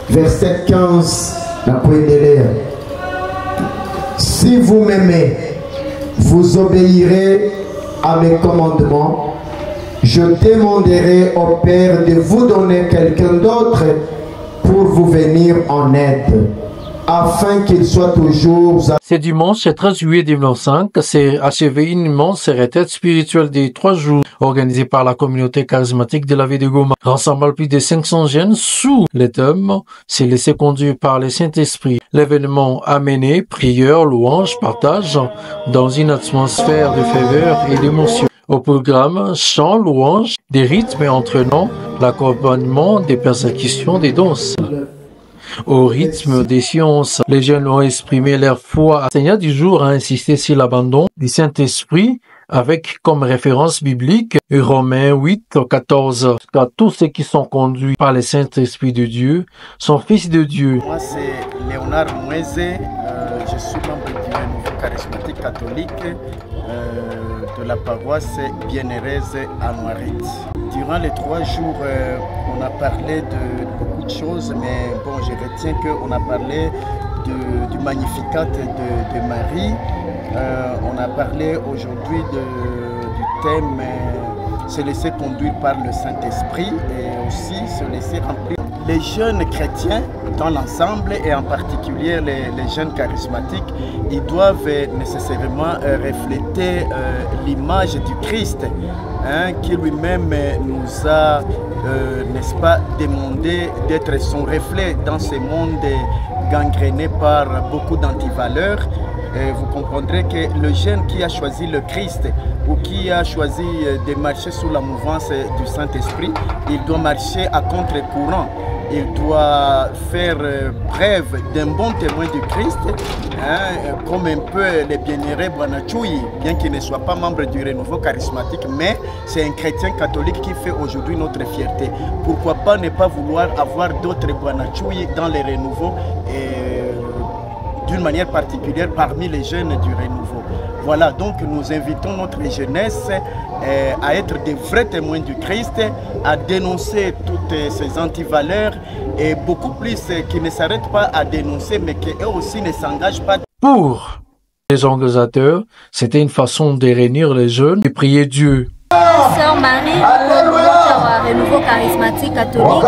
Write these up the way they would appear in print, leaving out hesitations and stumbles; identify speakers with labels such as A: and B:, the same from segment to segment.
A: verset 15, la poédélère. Si vous m'aimez, vous obéirez à mes commandements. Je demanderai au Père de vous donner quelqu'un d'autre pour vous venir en aide, afin qu'il soit toujours...
B: Ce dimanche 13 juillet 2005 s'est achevé une immense retraite spirituelle de 3 jours organisée par la communauté charismatique de la ville de Goma. Rassemble plus de 500 jeunes sous le thème « C'est laissé conduire par le Saint-Esprit ». L'événement a mené prière, louange, partage dans une atmosphère de ferveur et d'émotion. Au programme, chants, louanges, des rythmes entraînant l'accompagnement des persécutions, des danses. Au rythme des sciences, les jeunes ont exprimé leur foi. Le Seigneur du jour a insisté sur l'abandon du Saint-Esprit avec comme référence biblique Romains 8, 14. Car tous ceux qui sont conduits par le Saint-Esprit de Dieu sont fils de Dieu.
C: Moi, c'est Léonard Moueze. Je suis membre du Renouveau charismatique catholique de la paroisse Bienheureuse à Noiret. Durant les 3 jours, on a parlé de beaucoup de choses, mais bon, je retiens qu'on a parlé du Magnificat de Marie. On a parlé aujourd'hui du thème se laisser conduire par le Saint-Esprit et aussi se laisser remplir. Les jeunes chrétiens dans l'ensemble et en particulier les jeunes charismatiques, ils doivent nécessairement refléter l'image du Christ qui lui-même nous a, n'est-ce pas, demandé d'être son reflet dans ce monde gangréné par beaucoup d'antivaleurs. Vous comprendrez que le jeune qui a choisi le Christ ou qui a choisi de marcher sous la mouvance du Saint-Esprit, il doit marcher à contre-courant. Il doit faire preuve d'un bon témoin du Christ, comme un peu les bienheureux Bwanachui, bien qu'il ne soit pas membre du Renouveau charismatique, mais c'est un chrétien catholique qui fait aujourd'hui notre fierté. Pourquoi pas ne pas vouloir avoir d'autres Bwanachui dans les renouveaux d'une manière particulière parmi les jeunes du renouveau. Voilà, donc nous invitons notre jeunesse à être des vrais témoins du Christ, à dénoncer toutes ces antivaleurs et beaucoup plus qui ne s'arrêtent pas à dénoncer mais qui eux aussi ne s'engagent pas.
B: Pour les organisateurs, c'était une façon de réunir les jeunes et prier Dieu.
D: Sœur Marie, Renouveau charismatique catholique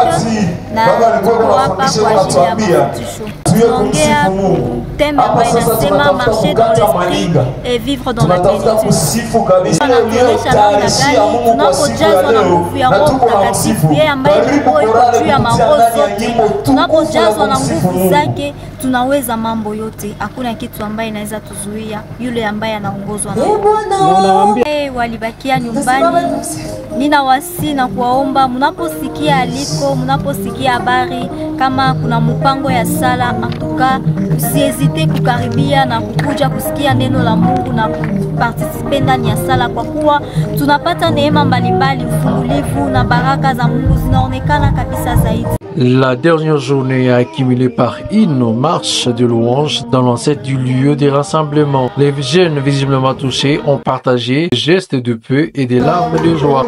D: na tukoa pa kwa ajili ya mafundisho. Tunaongea thème ambayo inasema marcher dans l'esprit et vivre dans la plénitude. Tunaonyesha namna gani tunapojazwa na nguvu ya Roho Mtakatifu, yeye ambaye yuko juu ya maroho zote. Tunapojazwa na nguvu zake tunaweza mambo yote. Hakuna kitu ambaye inaweza tuzuia yule ambaye anaongozwa na Mungu. Walibakia nyumbani. Nina wasi na kuwaomba mnaposikia aliko, mnaposikia habari kama kuna mpango ya sala, antuka usiezite kukaribia na kukuja kusikia neno la Mungu na kuparticiper ndani ya sala, kwa kuwa tunapata neema mbalimbali, ufungulivu na baraka za Mungu zinaonekana kabisa zaidi.
B: La dernière journée a accumulé par une marche de louange dans l'enceinte du lieu des rassemblements. Les jeunes visiblement touchés ont partagé des gestes de paix et des larmes de joie.